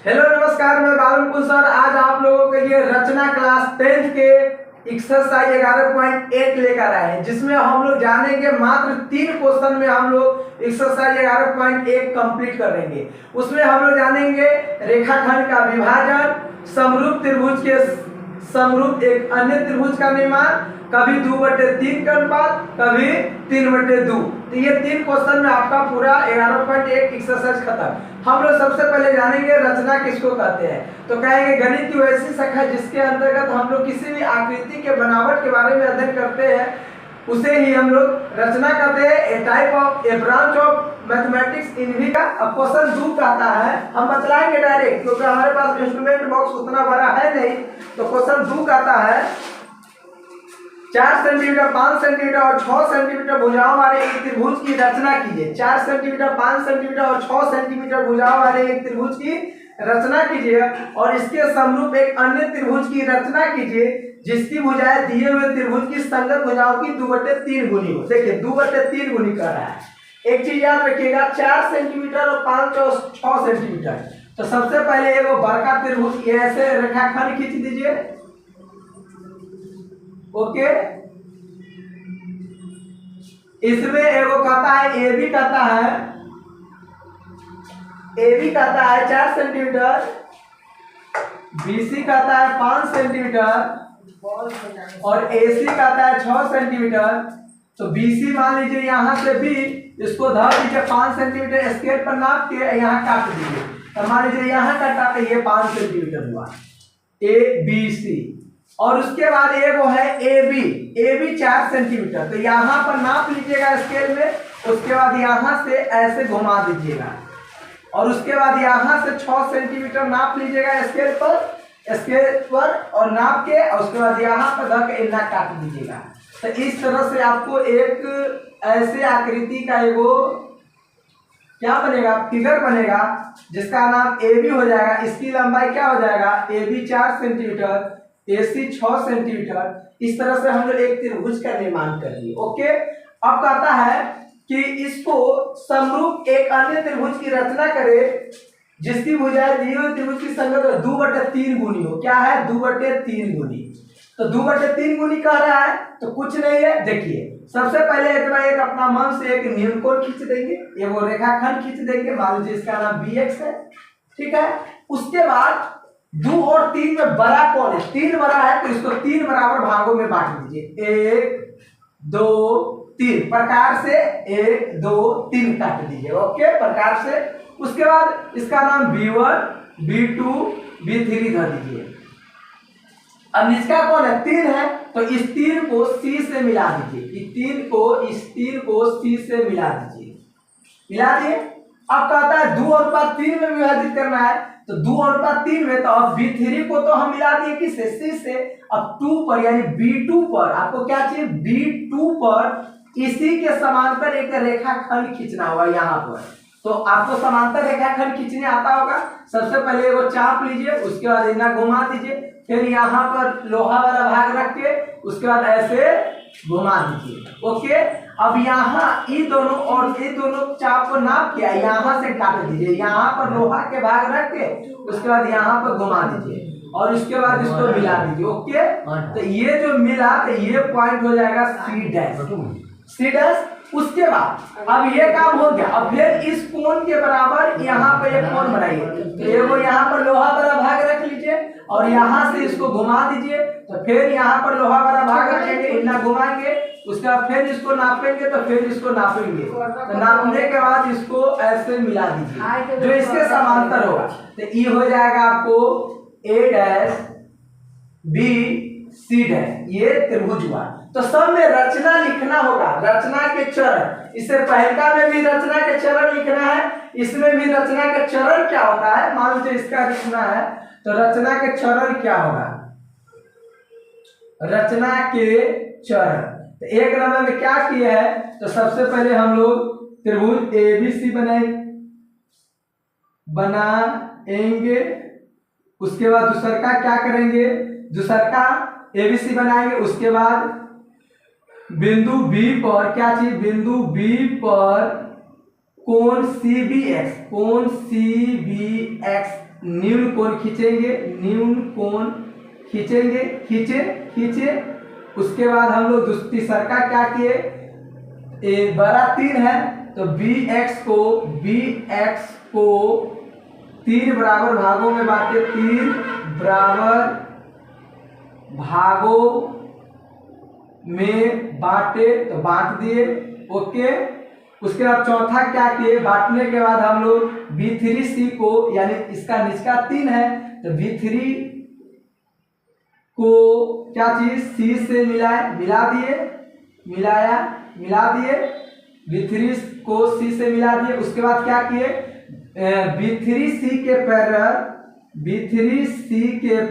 Hello नमस्कार, मैं बालमकुल sir आज आप लोगों के लिए रचना क्लास 10th के एक्सरसाइज 11.1 लेकर आए हैं, जिसमें हम लोग जानेंगे मात्र 3 क्वेश्चन में हम लोग एक्सरसाइज 11.1 कंप्लीट करेंगे। उसमें हम लोग जानेंगे रेखाखंड का विभाजन, समरूप त्रिभुज के समरूप एक अन्य त्रिभुज का निर्माण, कभी 2/3 का अनुपात, कभी 3/2। तो ये 3 क्वेश्चन में आपका पूरा 11.1 एक्सरसाइज खत्म। हम लोग सबसे पहले जानेंगे रचना किसको कहते हैं। तो कहेंगे गणित की वैसी शाखा जिसके अंतर्गत हम लोग किसी भी आकृति के बनावट के बारे में अध्ययन करते हैं, उसे ही हम लोग रचना कहते हैं। A type of a branch of mathematics इन भी का क्वेश्चन 2 कहता है। हम बतलाएंगे डायरेक्ट क्योंकि हमारे पास इंस्ट्रूमेंट बॉक्स उतना बड़ा है नहीं। तो क्वेश्चन 2 कहता है 4 सेंटीमीटर, 5 सेंटीमीटर और 6 सेंटीमीटर भुजाओं वाले एक त्रिभुज की रचना कीजिए। 4 सेंटीमीटर, 5 सेंटीमीटर और 6 सेंटीमीटर भुजाओं वाले एक त्रिभुज की रचना कीजिए और इसके समरूप एक अन्य त्रिभुज की रचना कीजिए जिसकी भुजाएं दिए हुए त्रिभुज की संगत भुजाओं की 2/3 गुनी हो। देखिए 2/3 गुनी कर रहा है। एक चीज याद रखिएगा, 4 सेंटीमीटर और 5 और 6 सेंटीमीटर। तो सबसे पहले एगो बड़का त्रिभुज ऐसे रेखाखंड खींच दीजिए। ओके, इसमें एगो कहता है ए बी कहता है, ए बी कहता है 4 सेंटीमीटर, बी सी कहता है 5 सेंटीमीटर और ए सी कहता है 6 सेंटीमीटर। तो बी सी मान लीजिए यहां से बी, इसको धर दीजिए 5 सेंटीमीटर स्केल पर नाप के यहाँ काट दीजिए। तो मान लीजिए यहाँ कटा तो ये 5 सेंटीमीटर हुआ ए बी सी। और उसके बाद एगो है ए बी 4 सेंटीमीटर। तो यहाँ पर नाप लीजिएगा स्केल में, उसके बाद यहाँ से ऐसे घुमा दीजिएगा और उसके बाद यहाँ से 6 सेंटीमीटर नाप लीजिएगा स्केल पर और नाप के और उसके बाद यहाँ पर धर के इतना काट दीजिएगा। तो इस तरह से आपको एक ऐसे आकृति का एगो क्या बनेगा, फिगर बनेगा जिसका नाम ए बी हो जाएगा। इसकी लंबाई क्या हो जाएगा, A B 4 centimetre, AC 6 centimetre. इस तरह से हम लोग एक त्रिभुज का निर्माण कर लिए। ओके, अब कहता है कि इसको समरूप एक अन्य त्रिभुज की रचना करे जिसकी भुजाएं दी हुई त्रिभुज की संगत 2/3 गुनी हो। क्या है, 2/3 गुनी। तो 2/3 गुनी कह रहा है तो कुछ नहीं है। देखिए सबसे पहले एक अपना मन से एक न्यूनकोण खींच देंगे, ये वो रेखाखंड खींच देंगे। मान लीजिए इसका नाम BX है, ठीक है। उसके बाद 2 और 3 में बड़ा कौन है, 3 बड़ा है तो इसको 3 बराबर भागों में बांट दीजिए। 1 2 3 प्रकार से 1 2 3 काट दीजिए। ओके, प्रकार से। उसके बाद इसका नाम B1 B2 B3 धर दीजिए। अब निचका कौन है, 3 है तो इस 3 को C से मिला दीजिए। इस 3 को C से मिला दीजिए। मिला दिए। अब कहता है 2/3 में विभाजित करना है तो 2/3 में, तो अब B3 को तो हम मिला दिए किससे, C से। अब 2 पर यानी B2 पर आपको क्या चाहिए, B2 पर इसी के समांतर एक रेखाखंड खींचना होगा यहाँ पर। तो आपको समांतर रेखाखंड खींचने आता होगा। सबसे पहले एगो चाप लीजिए, उसके बाद इतना घुमा दीजिए, फिर यहाँ पर लोहा वाला भाग रख के उसके बाद ऐसे घुमा दीजिए। ओके, अब यहाँ ये दोनों चाप को नाप के यहाँ से काट दीजिए। यहाँ पर लोहा के भाग रख के उसके बाद यहाँ पर घुमा दीजिए और उसके बाद इसको मिला दीजिए। ओके, तो ये जो मिला तो ये पॉइंट हो जाएगा C डैश। उसके बाद अब ये काम हो गया। अब फिर इस कोण के बराबर यहाँ पर एक कोण बनाइए। तो वो यहाँ पर लोहा वाला भाग रख लीजिए और यहाँ से इसको घुमा दीजिए। तो फिर यहाँ पर लोहा वाला भाग रखेंगे, इतना घुमाएंगे, उसके बाद फिर इसको नापेंगे तो फिर इसको नापेंगे। तो नापने के बाद इसको ऐसे मिला दीजिए जो इसके समांतर होगा। तो ये हो जाएगा आपको A dash B C dash, ये त्रिभुज हुआ। तो सब में रचना लिखना होगा, रचना के चरण। इससे पहलका में भी रचना के चरण लिखना है, इसमें भी रचना के चरण क्या होता है। मान लीजिए इसका लिखना है तो रचना के चरण क्या होगा, रचना के चरण। तो एक नंबर में क्या किया है, तो सबसे पहले हम लोग त्रिभुज ABC बनाएंगे। उसके बाद दूसरका क्या करेंगे, दूसरका ABC बनाएंगे। उसके बाद बिंदु B पर क्या चाहिए, बिंदु B पर कोण CBX न्यून कोण खींचेंगे, न्यून कोण खींचेंगे, खींचे। उसके बाद हम लोग तीसरा क्या किए, बड़ा 3 है तो bx को 3 बराबर भागों में बांटे, 3 बराबर भागों में बांटे तो बांट दिए। ओके, उसके बाद चौथा क्या किए, बांटने के बाद हम लोग B3C को, यानी इसका निचका 3 है तो B3 को क्या चीज C से मिला दिए, B3 को C से मिला दिए। उसके बाद क्या किए, B3C के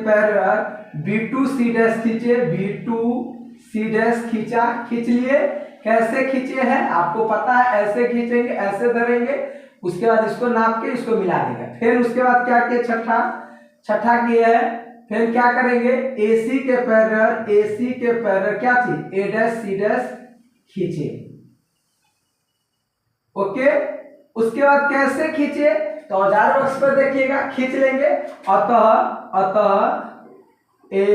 पैरेलल B2C डैश खींचे, B2C डैश खींच लिए। कैसे खींचे हैं आपको पता है, ऐसे खींचेंगे, ऐसे धरेंगे, उसके बाद इसको नाप के इसको मिला देंगे। फिर उसके बाद क्या किए, छठा किए है, फिर क्या करेंगे, AC के पैरेलल क्या चीज A डैश C डैश खींचे। ओके, उसके बाद कैसे खींचे तो औजार बक्स पर देखिएगा, खींच लेंगे। अतः A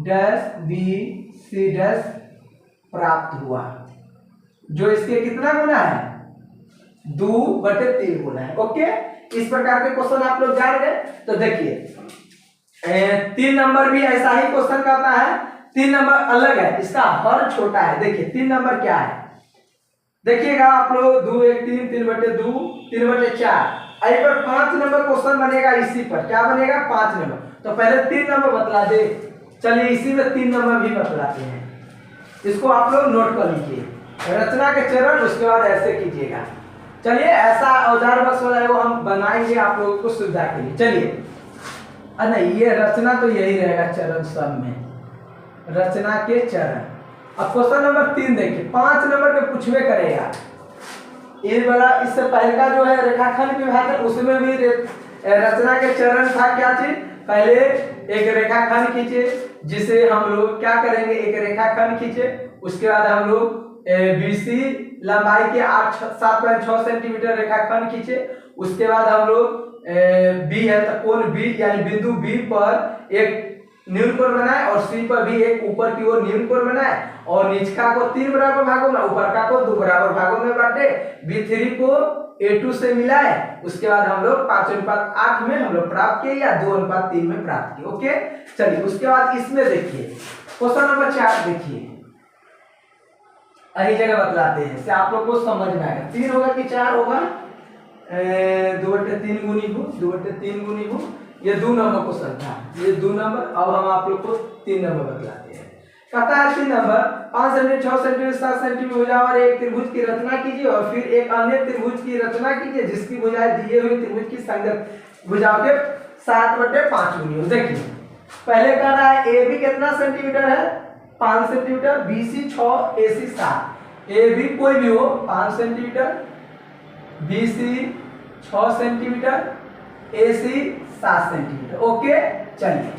dash B C dash प्राप्त हुआ, जो इसके कितना गुना है, 2/3 गुना है। ओके, इस प्रकार के क्वेश्चन आप लोग जान गए। तो देखिए 3 नंबर भी ऐसा ही क्वेश्चन करता है, 3 नंबर अलग है, इसका हर छोटा है। देखिए 3 नंबर क्या है, देखिएगा आप लोग 2 1 3 3/2 3/4। आई पर 5 नंबर क्वेश्चन बनेगा, इसी पर क्या बनेगा 5 नंबर। तो पहले 3 नंबर बतला दे, चलिए इसी में 3 नंबर भी बतलाते हैं, इसको आप लोग नोट कर लीजिए। रचना के चरण, उसके बाद ऐसे कीजिएगा। चलिए ऐसा औजार बक्स वाला है वो हम बनाएंगे आप लोगों को सुविधा के लिए। चलिए नहीं, ये रचना तो यही रहेगा चरण सब में, रचना के चरण। अब क्वेश्चन नंबर 3 देखिए, 5 नंबर के पूछवे करेगा ये वाला। इससे पहले का जो है रेखाखंड विभाजन, उसमें भी रचना के चरण था। क्या चीज, पहले एक रेखाखंड खींचे, जिसे हम लोग क्या करेंगे, एक रेखाखंड खींचे, उसके बाद हम लोग BC लंबाई के 7.6 सेंटीमीटर रेखाखंड खींचे। उसके बाद हम लोग B है तो कोण B यानी बिंदु B पर एक न्यून कोण बनाए और C पर भी एक ऊपर की ओर न्यून कोण बनाए और निचका को 3 बराबर भागों में, ऊपर का को 2 बराबर भागों में बांटे। B3 को A2 से मिलाए, उसके बाद हम लोग 5:8 में हम लोग प्राप्त किए या 2:3 में प्राप्त किए। ओके, चलिए उसके बाद इसमें देखिए क्वेश्चन नंबर 4 देखिए, यही जगह बतलाते हैं, इससे आप लोग को समझ में आएगा। 3 होगा कि 4 होगा, 2/3 गुनी हो, ये 2 नंबर क्वेश्चन था, ये 2 नंबर। अब हम आप लोग को 3 नंबर बतलाते हैं। कहता है 3 नंबर 5 सेंटीमीटर 6 सेंटीमीटर 7 सेंटीमीटर भुजा और एक त्रिभुज की रचना कीजिए और फिर एक अन्य त्रिभुज की रचना कीजिए जिसकी भुजाएं दिए हुए त्रिभुज की संगत भुजाओं के 7/5 गुनी हो। देखिए पहले कह रहा है AB कितना सेंटीमीटर है, 5 सेंटीमीटर, BC 6, AC 7। AB कोई भी हो 5 centimetre, BC 6 centimetre, AC 7 centimetre. Okay, चलिए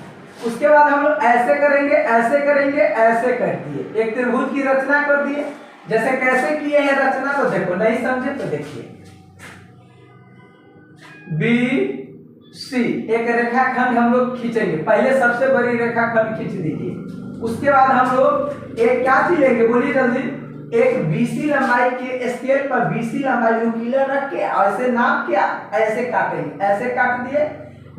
उसके बाद हम लोग ऐसे करेंगे, ऐसे करेंगे, ऐसे कर दिए, एक त्रिभुज की रचना कर दिए। जैसे कैसे किए हैं रचना, तो देखो नहीं समझे तो देखिए, BC एक रेखाखंड हम लोग खींचेंगे, पहले सबसे बड़ी रेखाखंड खींच दीजिए। उसके बाद हम लोग एक क्या चीज लेंगे, बोलिए जल्दी, एक BC लंबाई के स्केल पर BC लंबाई नुकीला रख के ऐसे नाप के ऐसे काटेंगे, ऐसे काट दिए,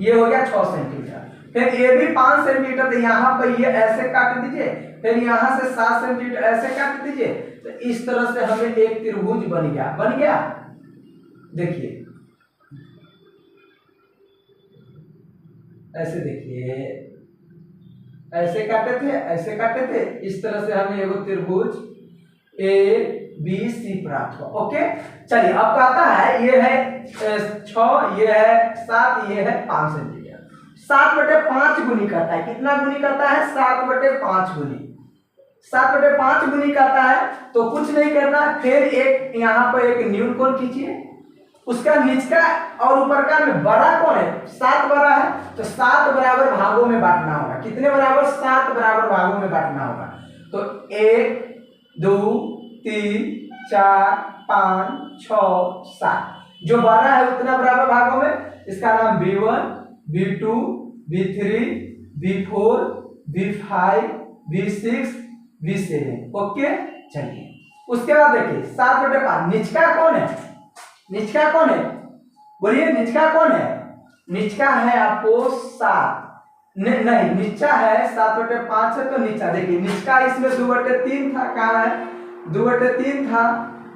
ये हो गया 6 सेंटीमीटर। फिर AB 5 सेंटीमीटर, तो यहाँ पर ये ऐसे काट दीजिए, फिर यहाँ से 7 सेंटीमीटर ऐसे काट दीजिए। तो इस तरह से हमें एक त्रिभुज बन गया। देखिए ऐसे, देखिए ऐसे काटे थे, ऐसे काटे थे, इस तरह से हमें एक त्रिभुज ABC प्राप्त हुआ। ओके, चलिए अब कहता है ये है 6, ये है 7, ये है 5 सेंटीमीटर। 7/5 गुनी करता है, कितना गुनी करता है, 7/5 गुनी, 7/5 गुनी करता है। तो कुछ नहीं करना, फिर एक यहाँ पर एक न्यून कोण खींचिए, उसका निचका और ऊपर का में बड़ा कौन है, 7 बड़ा है, तो 7 बराबर भागों में बांटना होगा। कितने बराबर, 7 बराबर भागों में बांटना होगा। तो 1 2 3 4 5 6 7, जो 12 है उतना बराबर भागों में, इसका नाम B1 V2, V3, V4, V5, V6, V7। Okay, चलिए उसके बाद देखिए 7/5 निचका कौन है? निचका कौन है? बोलिए निचका कौन है? निचका है आपको 7 नहीं नीचा है 7/5 है तो नीचा देखिए निचका इसमें 2/3 था। कहाँ है? 2/3 था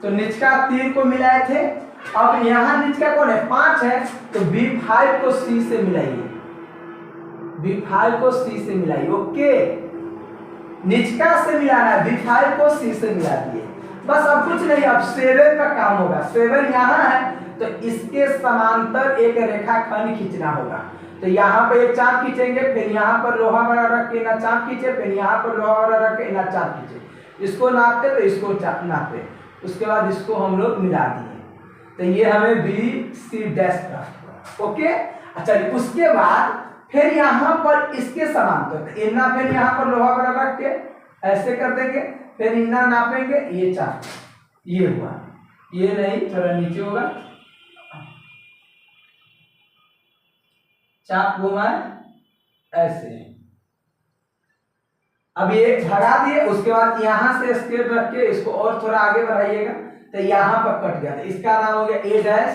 तो निचका 3 को मिलाए थे। अब यहाँ निचका कौन है? 5 है तो B5 को C से मिलाइए, B5 को C से मिलाइए। ओके, निचका से मिलाना है, B5 को C से मिला दिए, बस अब कुछ नहीं। अब 7 का काम होगा। 7 यहाँ है तो इसके समांतर एक रेखाखंड खींचना होगा। तो यहाँ पे एक चाप खींचेंगे, फिर यहाँ पर लोहा वाला रख के ना चाप खींचे, फिर यहाँ पर लोहा वाला रख के ना चाप खींचे। इसको नापते तो इसको नापते, उसके बाद इसको हम लोग मिला दिए तो ये हमें BC डैश प्राप्त हुआ। ओके, अच्छा उसके बाद फिर यहाँ पर इसके समांतर इतना, फिर यहाँ पर लोहा वाला रख के ऐसे कर देंगे, फिर इतना नापेंगे, ये चाप, ये हुआ, ये नहीं थोड़ा नीचे होगा, चाप घुमाए ऐसे। अब ये भगा दिए, उसके बाद यहां से स्केल रख के इसको और थोड़ा आगे बढ़ाइएगा तो यहां पर कट गया था, इसका नाम हो गया A डैश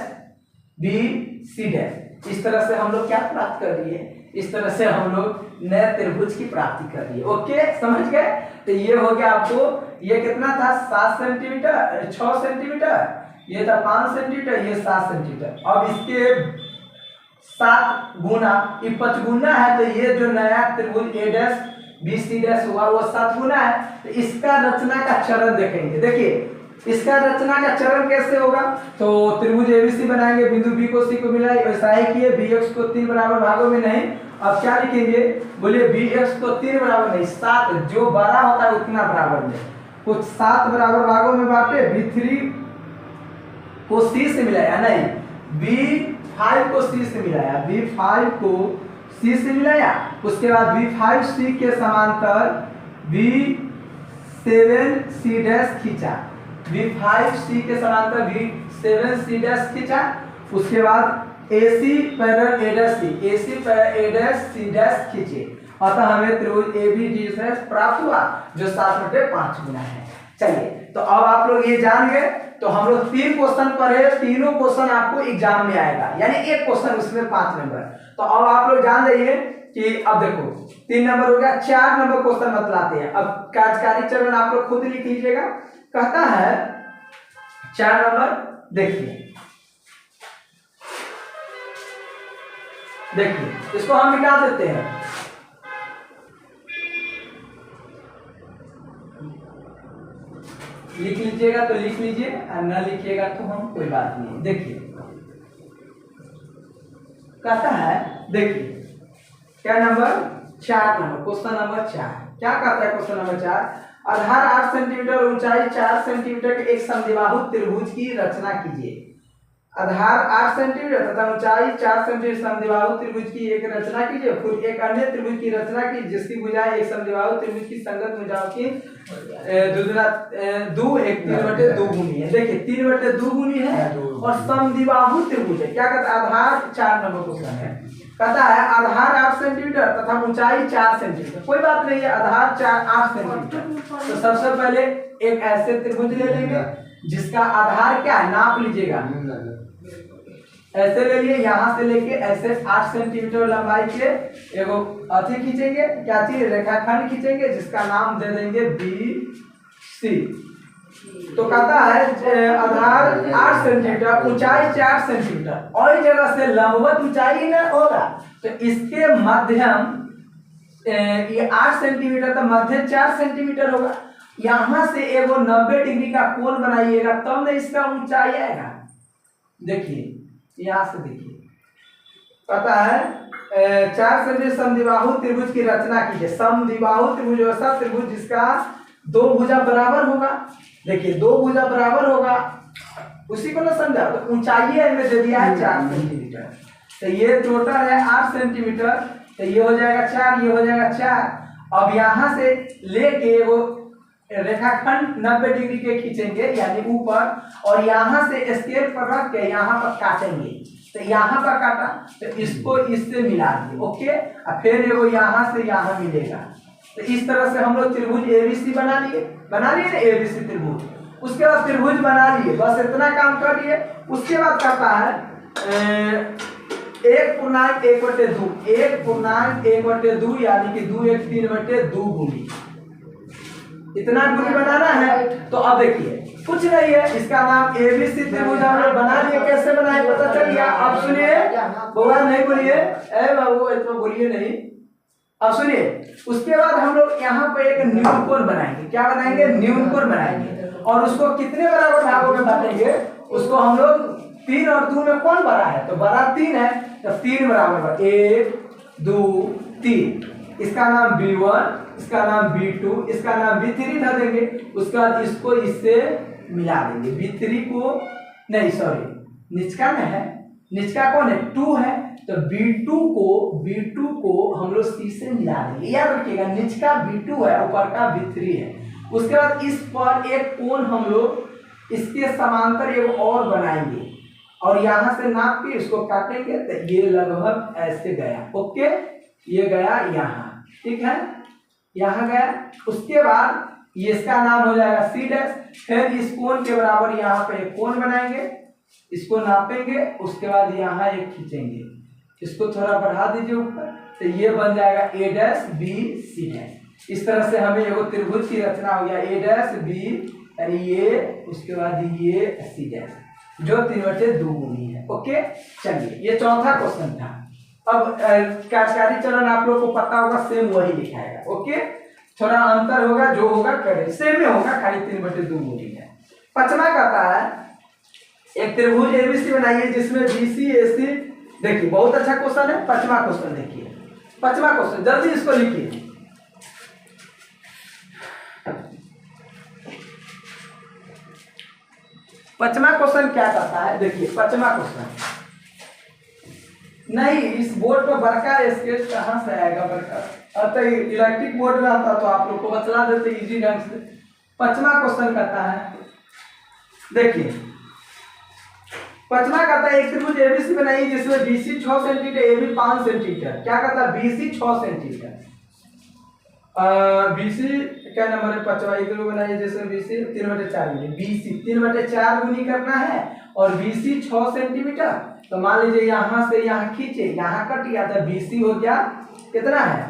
BC डैश। इस तरह से हम लोग क्या प्राप्त कर लिए? इस तरह से हम लोग नए त्रिभुज की प्राप्ति कर लिए। ओके, समझ गए? तो ये हो गया आपको, ये कितना था? 7 सेंटीमीटर, 6 सेंटीमीटर, ये था 5 सेंटीमीटर, ये 7 सेंटीमीटर। अब इसके 7 गुना 55 है तो ये जो नया त्रिभुज A डैश BC डैश हुआ वो 7 गुना है। तो इसका रचना का चरण देखेंगे। देखिए इसका रचना का चरण कैसे होगा? तो त्रिभुज ABC बनाएंगे, बिंदु B को C को मिलाए, वैसा ही किए, BX को 3 बराबर भागों में नहीं। अब क्या लिखेंगे? बोलिए BX को 3 बराबर नहीं, 7 जो बड़ा होता है उतना बराबर में, कुछ 7 बराबर भागों में बांटे। B3 को C से मिलाया, नहीं B5 को C से मिलाया, B5 को C से मिलाया, उसके बाद B5C के समांतर B7C डैश खींचा, B5C के समांतर B7C डैश खींचा, उसके बाद AC parallel A dash C, AC parallel A dash C dash खींचे, अतः हमें त्रिभुज ABD प्राप्त हुआ जो 7/5 गुना है। चलिए तो अब आप लोग ये जान गए। तो हम लोग 3 क्वेश्चन पढ़े, तीनों क्वेश्चन आपको एग्जाम में आएगा, यानी एक क्वेश्चन उसमें 5 नंबर। तो अब आप लोग जान जाइए कि अब देखो 3 नंबर हो गया, 4 नंबर क्वेश्चन बतलाते हैं। अब कार्यकारी चरण आप लोग खुद लिख लीजिएगा। कहता है 4 नंबर, देखिए देखिए इसको हम मिटा देते हैं। लिख लीजिएगा तो लिख लीजिए, और न लिखिएगा तो हम कोई बात नहीं। देखिए कहता है, देखिए क्या नंबर? 4 नंबर, क्वेश्चन नंबर 4 क्या कहता है? क्वेश्चन नंबर 4, आधार 8 सेंटीमीटर, ऊंचाई 4 सेंटीमीटर के एक समद्विबाहु त्रिभुज की रचना कीजिए। आधार 8 सेंटीमीटर तथा ऊंचाई 4 सेंटीमीटर समद्विबाहु त्रिभुज की एक रचना कीजिए। फिर एक अन्य त्रिभुज की रचना की जिसकी भुजाएं एक समद्विबाहु त्रिभुज की संगत भुजाओं की दो एक 3/2 गुनी है। देखिए 3/2 गुनी है और समद्विबाहु त्रिभुज है। क्या कहता है? आधार 4 नंबर क्वेश्चन है। कहता है आधार 8 सेंटीमीटर तथा ऊंचाई 4 सेंटीमीटर। कोई बात नहीं है, आधार 8 सेंटीमीटर। तो सबसे पहले एक ऐसे त्रिभुज ले लेंगे जिसका आधार क्या है, नाप लीजिएगा, ऐसे ले लिए, यहां से लेके ऐसे 8 सेंटीमीटर लंबाई के एगो अथी खींचेंगे, क्या चीज? रेखाखंड खींचेंगे जिसका नाम दे देंगे BC। तो कहता है आधार 8 सेंटीमीटर, ऊंचाई 4 सेंटीमीटर, और जगह से लंबवत ऊंचाई न होगा तो इसके मध्यम ये 8 सेंटीमीटर तो मध्य 4 सेंटीमीटर होगा। यहां से एगो 90 डिग्री का कोण बनाइएगा तब न इसका ऊंचाई आएगा। देखिए यहां से देखिए, पता है 4 सेंटीमीटर समद्विबाहु त्रिभुज की रचना कीजिए। समद्विबाहु त्रिभुज ऐसा त्रिभुज जिसका 2 भुजा बराबर होगा। देखिए 2 भुजा बराबर होगा, उसी को ना समझा। तो ऊंचाई में दे दिया है 4 सेंटीमीटर, तो ये टोटल है 8 सेंटीमीटर, तो ये हो जाएगा 4, ये हो जाएगा 4। अब यहां से लेके वो रेखाखंड 90 डिग्री के खींचेंगे यानी ऊपर, और यहां से स्केल पर रख के यहां पर काटेंगे। तो यहाँ पर काटा तो इसको इससे मिला दिए। ओके, और फिर वो यहाँ से यहाँ मिलेगा। तो इस तरह से हम लोग त्रिभुज एबीसी बना लिए ना एबीसी त्रिभुज। उसके बाद त्रिभुज बना लिए, बस इतना काम कर लिए। उसके बाद कहता है 1.1/2 1.1/2 यानी कि 2 1 3/2 गुनी, इतना गुनी बनाना है। तो अब देखिए कुछ नहीं है, इसका नाम एबीसी त्रिभुज हम लोग बना लिए। कैसे बनाए पता चल गया। अब सुनिए, बोला नहीं बोलिए, ए बाबू इतना बोलिए नहीं। अब सुनिए, उसके बाद हम लोग यहाँ पे एक न्यूनकोण बनाएंगे। क्या बनाएंगे? न्यूनकोण बनाएंगे। और उसको कितने बराबर भागों में बांटेंगे? उसको हम लोग 3 और 2 में कौन बड़ा है? तो बड़ा 3 है, तो 3 बराबर 1 2 3। इसका नाम B1, इसका नाम B2, इसका नाम B3 धर देंगे। उसके बाद इसको इससे मिला देंगे। B3 को नहीं, सॉरी निचका में है, निचका कौन है? 2 है, तो B2 को हम लोग C से मिला देंगे। याद रखिएगा, निचका B2 है, ऊपर का B3 है। उसके बाद इस पर एक कोण हम लोग इसके समांतर एक और बनाएंगे और यहाँ से नाप के इसको काटेंगे। तो ये लगभग ऐसे गया। ओके, ये गया यहाँ, ठीक है, यहाँ गया। उसके बाद ये इसका नाम हो जाएगा C'। फिर इस कोण के बराबर यहाँ पे एक कोण बनाएंगे, इसको नापेंगे। उसके बाद यहाँ एक खींचेंगे, इसको थोड़ा बढ़ा दीजिए ऊपर, तो ये बन जाएगा A', B, C'। इस तरह से हमें एगो त्रिभुज की रचना हो गया A', B यानी ये, उसके बाद ये C', जो 3/2 गुनी है। ओके, चलिए ये चौथा क्वेश्चन था। अब कार्यकारी चरण आप लोग को पता होगा, सेम वही लिखाएगा। ओके, थोड़ा अंतर होगा, जो होगा करे सेम में होगा, खाली 3/2 गुनी है। पांचवा कहता है एक त्रिभुज एबीसी बनाइए जिसमें BC AC। देखिए बहुत अच्छा क्वेश्चन है। पांचवा क्वेश्चन देखिए, पांचवा क्वेश्चन जल्दी इसको लिखिए। पांचवा क्वेश्चन क्या कहता है? देखिए पांचवा क्वेश्चन, नहीं इस बोर्ड पर बड़का स्केच कहाँ से आएगा? बड़का तो इलेक्ट्रिक बोर्ड में आता तो आप लोग को बतला देते इजी ढंग से। पांचवा क्वेश्चन कहता है, देखिए पांचवा कहता है एक त्रिभुज एबीसी बनाइए जिसमें BC 6 सेंटीमीटर, AB 5 सेंटीमीटर। क्या कहता है? BC 6 centimetre. BC क्या नंबर है? पांचवा। एक त्रिभुज बनाइए जिसमें BC 3/4 गुनी, BC 3/4 गुनी करना है और BC 6 सेंटीमीटर। तो मान लीजिए यहाँ से यहाँ खींचे, यहाँ कट गया, तो BC हो गया कितना है?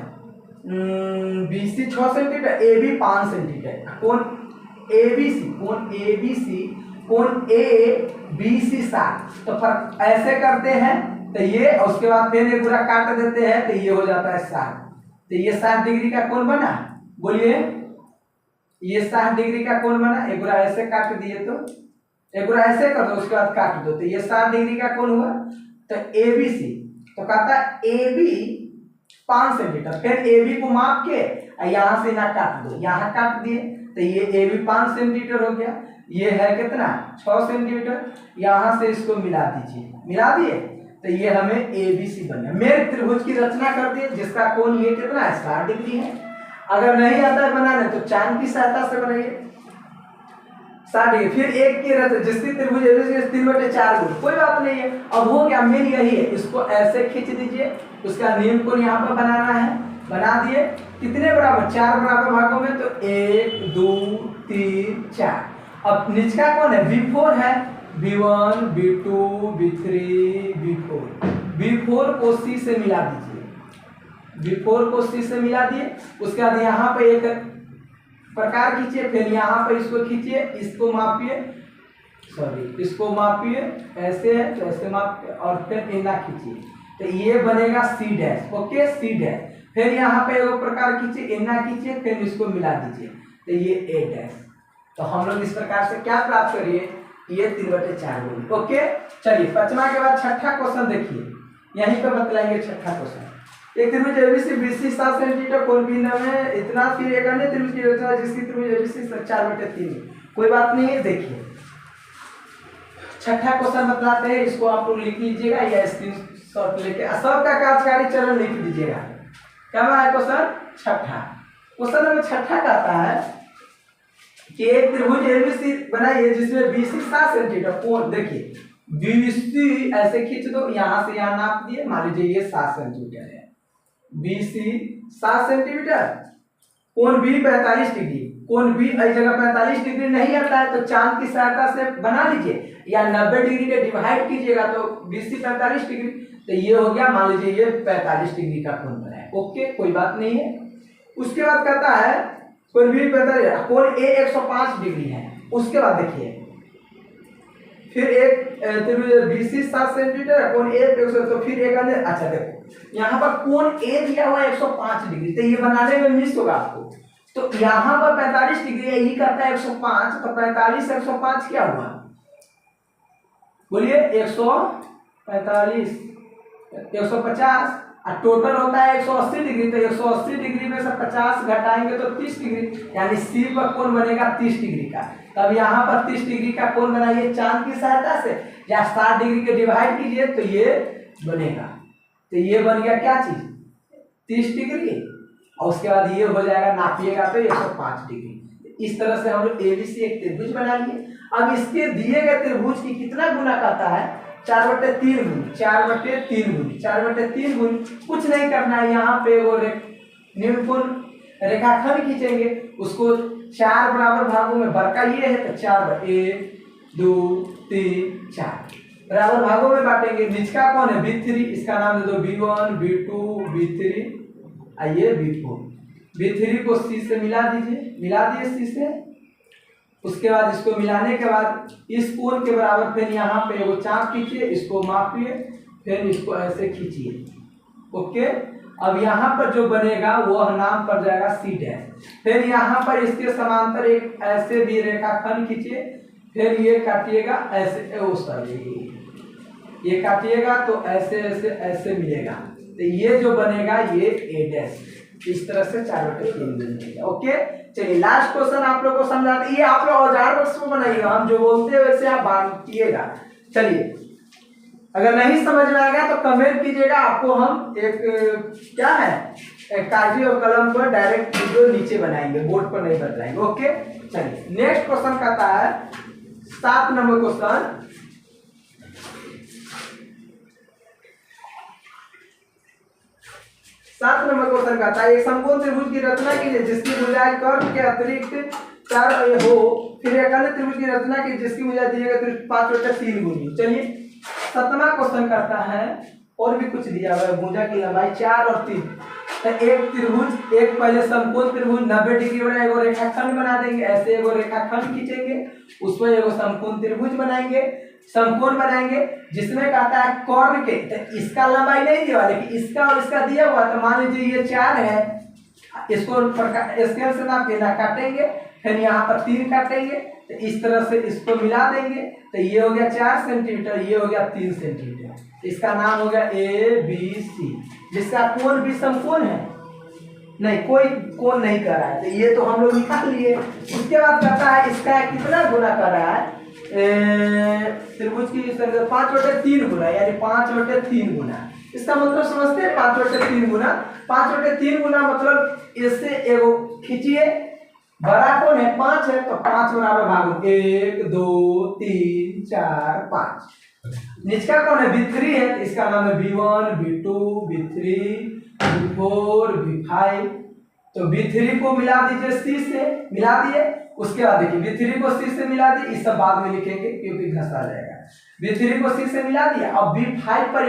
BC 6 centimetre, AB 5 centimetre. कौन ABC, कौन ABC, कौन ABC 60। तो फर्क ऐसे करते हैं, तो ये उसके बाद फिर एक पूरा काट देते हैं, तो ये हो जाता है 60। तो ये 60 डिग्री का कोण बना। बोलिए, ये 60 डिग्री का कोण बना। एक पूरा ऐसे काट दिए तो एक पूरा ऐसे कर दो, उसके बाद काट दो, तो ये 60 डिग्री का कोण हुआ। तो ABC, तो कहता है AB 5 सेंटीमीटर। फिर AB को माप के यहाँ से ना काट दो, यहाँ काट दिए, तो ये AB 5 सेंटीमीटर हो गया। ये है कितना? 6 सेंटीमीटर। यहाँ से इसको मिला दीजिए, मिला दिए, तो ये हमें ABC बना। मेरे त्रिभुज की रचना कर दिए जिसका कोण ये कितना है? 60 डिग्री है। अगर नहीं आता है बनाने तो चांद की सहायता से बनाइए 60 डिग्री। फिर एक की रचना जिसकी त्रिभुज 3/4 गुनी, कोई बात नहीं है। अब हो गया, मेन यही है, इसको ऐसे खींच दीजिए। उसका नीम कोण यहाँ पर बनाना है, बना दिए। कितने बराबर? 4 बराबर भागों में, तो 1 2 3 4। अब निचका कौन है? B4 है, B1 B2 B3 B4। B4 को C से मिला दीजिए, B4 को C से मिला दिए। उसके बाद यहाँ पे एक प्रकार खींचिए, फिर यहाँ पे इसको खींचिए, इसको मापिए, सॉरी इसको मापिए, ऐसे है तो ऐसे मापिए, और फिर इना खींचिए, तो ये बनेगा C'। Okay, C'। फिर यहाँ पे एक प्रकार खींचिए, इना खींचिए, फिर इसको मिला दीजिए, तो ये A'। तो हम लोग इस प्रकार से क्या प्राप्त करिए? ये 3/4 गुनी। ओके, चलिए पांचवा के बाद छठा क्वेश्चन देखिए, यहीं पे बतलाएंगे छठा क्वेश्चन। एक त्रिभुज एबीसी BC 7 सेंटीमीटर, कोण B में इतना। फिर एक अन्य त्रिभुज की रचना जिसकी त्रिभुज एबीसी 4/3। कोई बात नहीं है। देखिए छठा क्वेश्चन बतलाते हैं, इसको आप लोग लिख लीजिएगा या स्क्रीनशॉट लेके सबका कार्यकारी चरण लिख दीजिएगा। क्या है क्वेश्चन? छठा। क्वेश्चन नंबर छठा कहता है कि एक त्रिभुज एबीसी बनाइए जिसमें BC 7 सेंटीमीटर, कोण देखिए BC ऐसे खींच दो, यहां से यहां नाप दिए, मान लीजिए ये 7 सेंटीमीटर है, BC 7 सेंटीमीटर, कोण B 45 डिग्री, कोण B इस जगह 45 डिग्री नहीं आता है तो चांद की सहायता से बना लीजिए, या 90 डिग्री के डिवाइड कीजिएगा तो BC 45 डिग्री, तो ये हो गया, मान लीजिए ये 45 डिग्री का कोण बना है। ओके, कोई बात नहीं है। उसके बाद कहता है कोण B 45, कोण A 105 डिग्री है। उसके बाद देखिए फिर एक BC 7 सेंटीमीटर, कोण A 100, तो फिर एक अन्य, अच्छा देखो यहाँ पर कोण A दिया हुआ है 105 डिग्री, तो ये बनाने में मिस होगा आपको, तो यहाँ पर 45 डिग्री है, यही करता है 105, तो 45 105 क्या हुआ, बोलिए 145 150, और टोटल होता है 180 डिग्री, तो 180 डिग्री में से 50 घटाएंगे तो 30 डिग्री, यानी सी पर कोण बनेगा 30 डिग्री का। तब यहाँ पर 30 डिग्री का कोण बनाइए चांद की सहायता से, या 60 डिग्री के डिवाइड कीजिए तो ये बनेगा, तो ये बन गया क्या चीज 30 डिग्री, और उसके बाद ये हो जाएगा, नापिएगा तो 105 डिग्री। इस तरह से हम लोग ABC एक त्रिभुज बना लिए। अब इसके दिए गए त्रिभुज की कितना गुना करता है, 4/3 गुनी, 4/3 गुनी, 4/3 गुनी, कुछ नहीं करना है, यहाँ पे वो निम्नकोण रेखाखंड खींचेंगे, उसको 4 बराबर भागों में, बड़का ये है तो 4 1 2 3 4 बराबर भागों में बांटेंगे। निचका कौन है B3, इसका नाम दे दो B1 B2 B3, आइए B4, B3 को C से मिला दीजिए, मिला दिए C से। उसके बाद इसको मिलाने के बाद इस कोण के बराबर फिर यहाँ पे वो चाप खींचिए, इसको मापिए, फिर इसको ऐसे खींचिए। ओके, अब यहाँ पर जो बनेगा वह नाम पड़ जाएगा C'। फिर यहाँ पर इसके समांतर एक ऐसे भी रेखाखंड खींचिए, फिर ये काटिएगा ऐसे, ये काटिएगा तो ऐसे ऐसे ऐसे मिलेगा, तो ये जो बनेगा ये A'। इस तरह से 4/3 बनेगा। ओके, चलिए लास्ट क्वेश्चन आप लोग को समझाते, ये आप लोग औजार बॉक्स में बनाइएगा, हम जो बोलते हैं वैसे आप बांटिएगा। चलिए, अगर नहीं समझ में आएगा तो कमेंट कीजिएगा, आपको हम एक क्या है एक कागज और कलम पर डायरेक्ट वीडियो नीचे बनाएंगे, बोर्ड पर नहीं बताएंगे। ओके, चलिए नेक्स्ट क्वेश्चन कहता है 7 नंबर क्वेश्चन, 7 नंबर क्वेश्चन कहता है एक समकोण त्रिभुज की रचना कीजिए जिसकी भुजाएं कर्व के अतिरिक्त 4 हो, फिर एक अन्य त्रिभुज की रचना कीजिए जिसकी भुजाएं दी गई 5/3 गुनी। चलिए 7वां क्वेश्चन करता है, और भी कुछ दिया हुआ है, भुजा की लंबाई 4 और 3, तो एक त्रिभुज, एक पहले समकोण त्रिभुज 90 डिग्री वाला एगो रेखाखंड बना देंगे, ऐसे एगो रेखाखंड खींचेंगे, उसमें एगो समकोण त्रिभुज बनाएंगे, समकोण बनाएंगे, जिसमें कहता है कर्ण के, तो इसका लंबाई नहीं दिया लेकिन इसका और इसका दिया हुआ, तो मान लीजिए ये 4 है, इसको स्केल से नाप के ना काटेंगे, फिर यहाँ पर 3 काटेंगे, तो इस तरह से इसको मिला देंगे, तो ये हो गया 4 सेंटीमीटर, ये हो गया 3 सेंटीमीटर, इसका नाम हो गया ABC, जिसका कोण भी समकोण है, नहीं कोई कोण नहीं कर रहा है, तो ये तो हम लोग निकाल लिए। उसके बाद कहता है इसका कितना गुना कर रहा है, त्रिभुज की 5/3 गुना, यानी 5/3 गुना, इसका मतलब समझते हैं 5/3 गुना, 5/3 गुना मतलब इससे एगो खींचिए, बड़ा कोण है 5 है, तो 5 बराबर भागो 1 2 3 4 5, निचका कौन है B3 है, तो इसका नाम है B1 B2 B3 B4 B5, तो B3 को मिला दीजिए C से, मिला दिए। उसके बाद देखिए B3 को C से मिला दिए, इस सब बाद में लिखेंगे क्योंकि घसा जाएगा। B3 को C से मिला दिया, अब B5 पर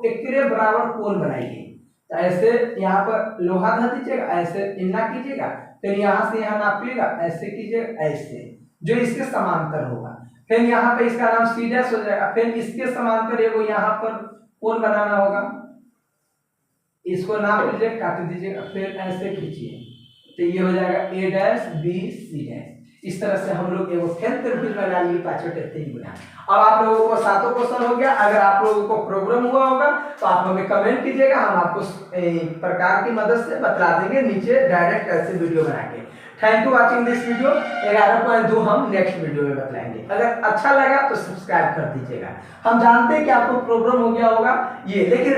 एक बराबर कोण बनाइए, तो ऐसे यहाँ पर लोहा धर दीजिएगा, ऐसे इन्ना कीजिएगा, फिर यहाँ से यहाँ नापिएगा, ऐसे कीजिएगा, ऐसे जो इसके समांतर होगा, फिर यहाँ पे इसका नाम C' हो जाएगा, फिर इसके समांतर एगो यहाँ पर कोण बनाना होगा, इसको नाप लीजिए, काट दीजिएगा, फिर ऐसे खींचिए, तो ये हो जाएगा A', B, C'। इस तरह से हम लोग एगो फिर त्रिभुज बना लिए 5/3 गुना। अब आप लोगों को 7वां क्वेश्चन हो गया। अगर आप लोगों को प्रॉब्लम हुआ होगा तो आप हमें कमेंट कीजिएगा, हम आपको प्रकार की मदद से बता देंगे नीचे डायरेक्ट ऐसे वीडियो बना के। Thank you watching this video. 11.2 हम नेक्स्ट वीडियो में बताएंगे। अगर अच्छा लगा तो सब्सक्राइब कर दीजिएगा। हम जानते हैं कि आपको प्रॉब्लम हो गया होगा ये, लेकिन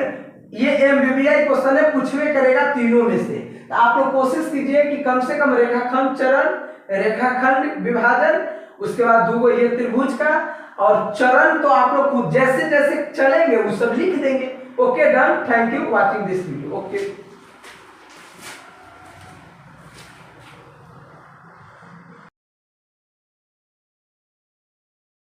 ये MBBI क्वेश्चन है, पूछवे करेगा तीनों में से, तो आप लोग कोशिश कीजिए कि कम से कम रेखाखंड चरण, रेखाखंड विभाजन, उसके बाद 2 ये त्रिभुज का और चरण तो आप लोग खुद जैसे जैसे चलेंगे वो सब लिख देंगे। Okay done, thank you watching this video. Okay.